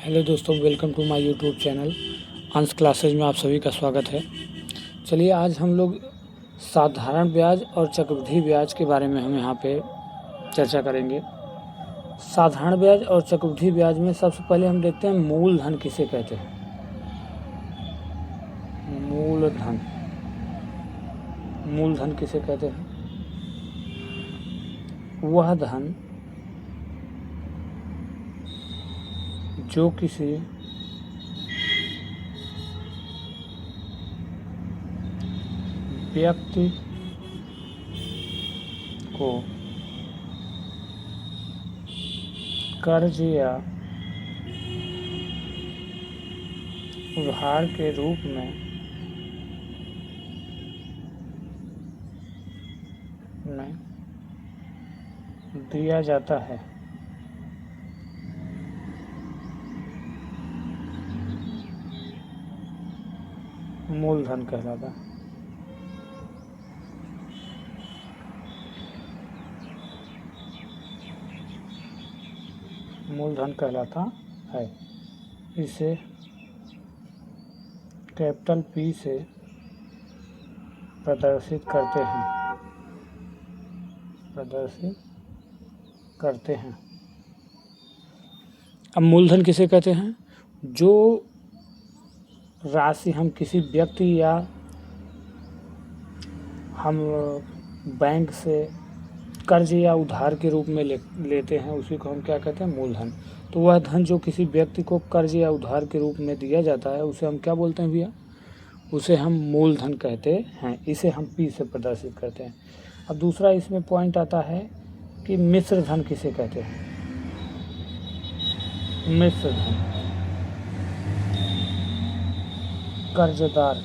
Hello दोस्तों, welcome to my YouTube channel Ansh classes में आप सभी का स्वागत है। चलिए आज हम लोग साधारण ब्याज और चक्रवृद्धि ब्याज के बारे में हम यहाँ पे चर्चा करेंगे। साधारण ब्याज और चक्रवृद्धि ब्याज में सबसे पहले हम देखते हैं मूलधन किसे कहते हैं। मूलधन, मूलधन किसे कहते हैं? वह धन जो किसी व्यक्ति को कर्ज या उधार के रूप में दिया जाता है, मूलधन कहलाता है। मूलधन कहलाता है। इसे कैपिटल पी से प्रदर्शित करते हैं। अब मूलधन किसे कहते हैं? जो राशि हम किसी व्यक्ति या हम बैंक से कर्ज या उधार के रूप में लेते हैं, उसी को हम क्या कहते हैं? मूलधन। तो वह धन जो किसी व्यक्ति को कर्ज या उधार के रूप में दिया जाता है, उसे हम क्या बोलते हैं भैया? उसे हम मूलधन कहते हैं। इसे हम पी से प्रदर्शित करते हैं। अब दूसरा इसमें पॉइंट आता है कि मिश्र धन किसे कहते हैं? मिश्र धन, कर्जदार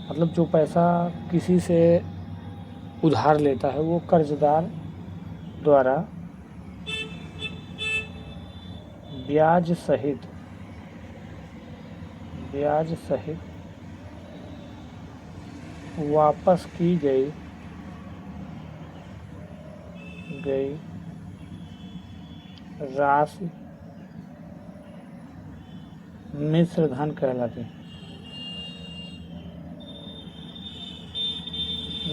मतलब जो पैसा किसी से उधार लेता है, वो कर्जदार द्वारा ब्याज सहित वापस की गई राशि मिश्र धन कहलाती है।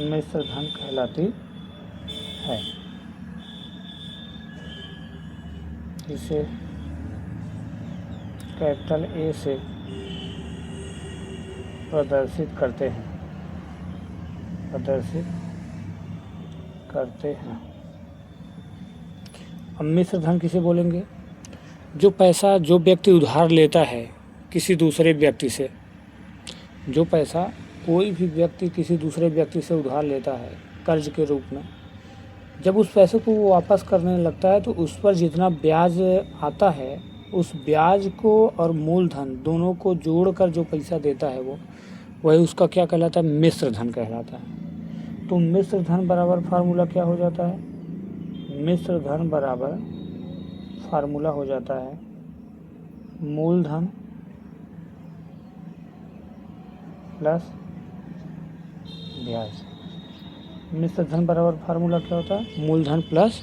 मिश्र धन कहलाती है। इसे कैपिटल ए से प्रदर्शित करते हैं। अब मिश्र धन किसे बोलेंगे? जो पैसा जो व्यक्ति उधार लेता है किसी दूसरे व्यक्ति से, जो पैसा कोई भी व्यक्ति किसी दूसरे व्यक्ति से उधार लेता है कर्ज के रूप में, जब उस पैसे को वो वापस करने लगता है तो उस पर जितना ब्याज आता है, उस ब्याज को और मूलधन दोनों को जोड़कर जो पैसा देता है वही उसका क्या कहलाता है? मिश्र धन कहलाता है। तो मिश्र धन बराबर फार्मूला क्या हो जाता है? मिश्र धन बराबर फार्मूला हो जाता है मूलधन प्लस ब्याज। मिश्र धन बराबर फार्मूला क्या होता है? मूलधन प्लस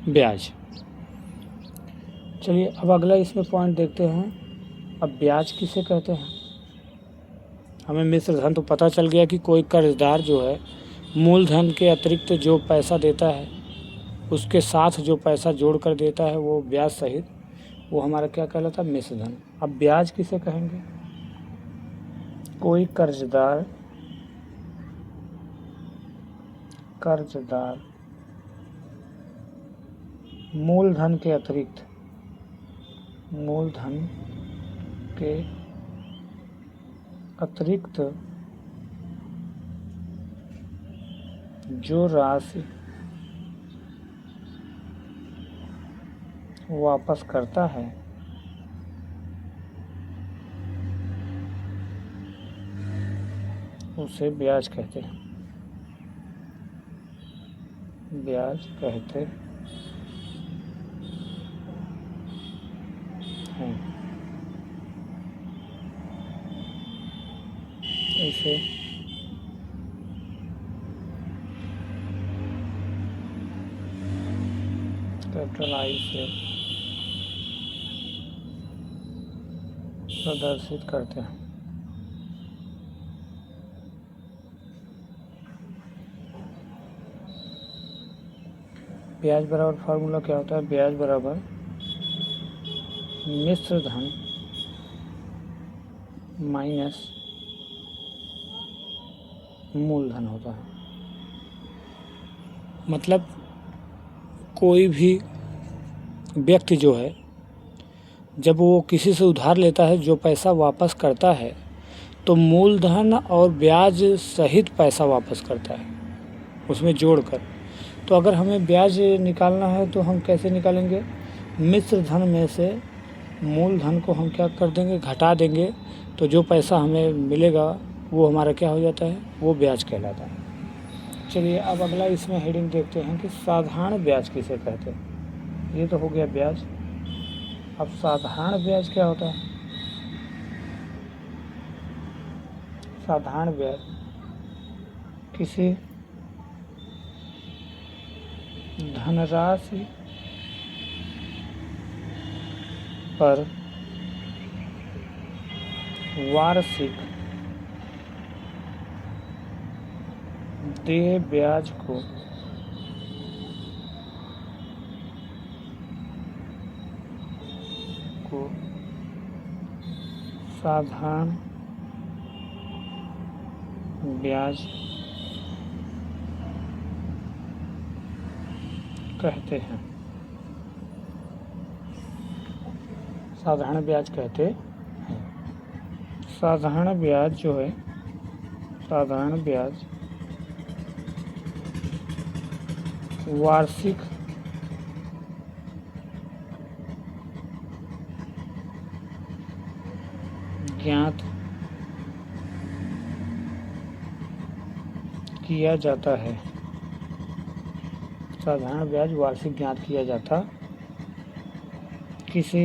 ब्याज। चलिए अब अगला इसमें पॉइंट देखते हैं। अब ब्याज किसे कहते हैं? हमें मिश्र धन तो पता चल गया कि कोई कर्जदार जो है मूलधन के अतिरिक्त जो पैसा देता है, उसके साथ जो पैसा जोड़ कर देता है वो ब्याज सहित, वो हमारा क्या कहलाता है? मिश्र धन। अब ब्याज किसे कहेंगे? कोई कर्जदार मूलधन के अतिरिक्त जो राशि वापस करता है, उसे ब्याज कहते हैं। इसे कैपिटल आई से प्रदर्शित करते हैं। ब्याज बराबर फार्मूला क्या होता है? ब्याज बराबर मिश्र धन माइनस मूलधन होता है। मतलब कोई भी व्यक्ति जो है, जब वो किसी से उधार लेता है, जो पैसा वापस करता है तो मूलधन और ब्याज सहित पैसा वापस करता है, उसमें जोड़कर। तो अगर हमें ब्याज निकालना है तो हम कैसे निकालेंगे? मिश्र धन में से मूलधन को हम क्या कर देंगे? घटा देंगे। तो जो पैसा हमें मिलेगा वो हमारा क्या हो जाता है? वो ब्याज कहलाता है। चलिए अब अगला इसमें हेडिंग देखते हैं कि साधारण ब्याज किसे कहते हैं। ये तो हो गया ब्याज। अब साधारण ब्याज क्या होता है? साधारण ब्याज किसी धनराशि पर वार्षिक देय ब्याज को साधारण ब्याज कहते हैं। साधारण ब्याज कहते हैं। साधारण ब्याज जो है, साधारण ब्याज वार्षिक ज्ञात किया जाता है। साधारण ब्याज वार्षिक ज्ञात किया जाता किसी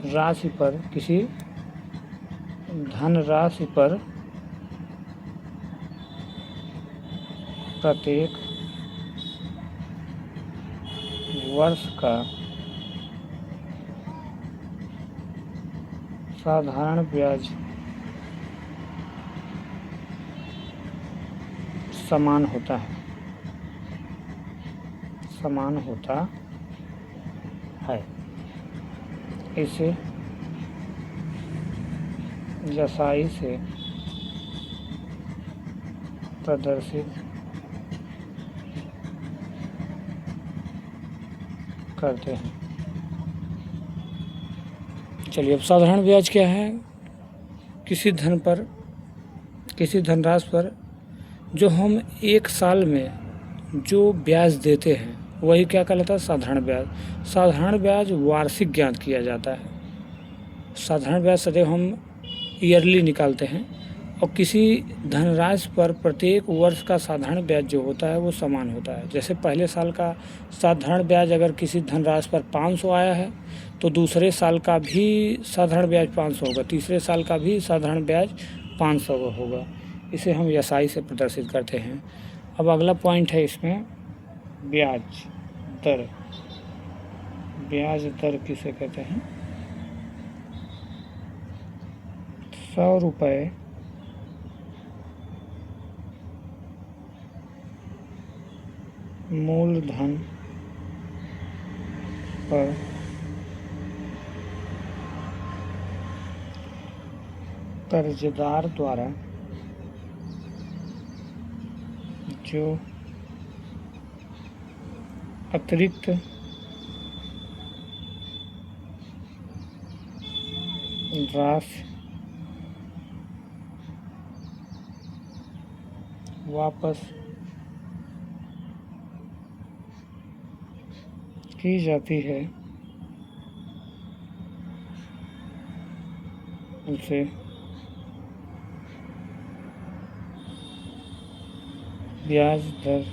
राशि पर, किसी धनराशि पर प्रत्येक वर्ष का साधारण ब्याज समान होता है, समान होता है। इसे यसाई से प्रदर्शित करते हैं। चलिए अब साधारण ब्याज क्या है? किसी धन पर, किसी धनराशि पर जो हम एक साल में जो ब्याज देते हैं वही क्या कहलाता है? साधारण ब्याज। साधारण ब्याज वार्षिक ज्ञात किया जाता है। साधारण ब्याज सदैव हम ईयरली निकालते हैं और किसी धनराशि पर प्रत्येक वर्ष का साधारण ब्याज जो होता है वो समान होता है। जैसे पहले साल का साधारण ब्याज अगर किसी धनराशि पर 500 आया है तो दूसरे साल का भी साधारण ब्याज 500 होगा, तीसरे साल का भी साधारण ब्याज 500 होगा। इसे हम यसाई से प्रदर्शित करते हैं। अब अगला पॉइंट है इसमें ब्याज दर। ब्याज दर किसे कहते हैं? 100 रुपये मूलधन पर कर्जदार द्वारा जो अतिरिक्त राशि वापस की जाती है उसे ब्याज दर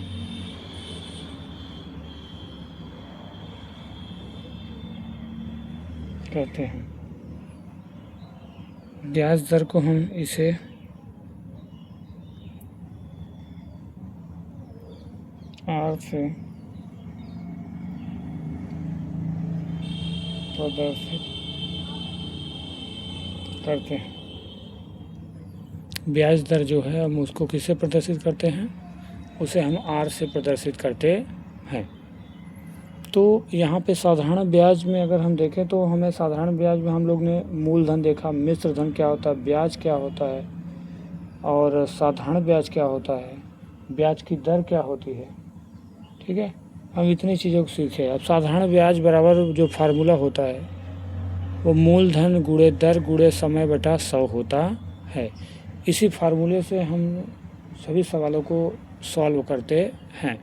कहते हैं। ब्याज दर को हम इसे R से प्रदर्शित करते हैं। ब्याज दर जो है हम उसको किससे प्रदर्शित करते हैं, उसे हम आर से प्रदर्शित करते हैं। तो यहाँ पे साधारण ब्याज में अगर हम देखें तो हमें साधारण ब्याज में हम लोग ने मूलधन देखा, मिश्र धन क्या होता है, ब्याज क्या होता है और साधारण ब्याज क्या होता है, ब्याज की दर क्या होती है। ठीक है, हम इतनी चीज़ों को सीखे। अब साधारण ब्याज बराबर जो फार्मूला होता है वो मूलधन गुणे दर गुणे समय बटा 100 होता है। इसी फार्मूले से हम सभी सवालों को सॉल्व करते हैं।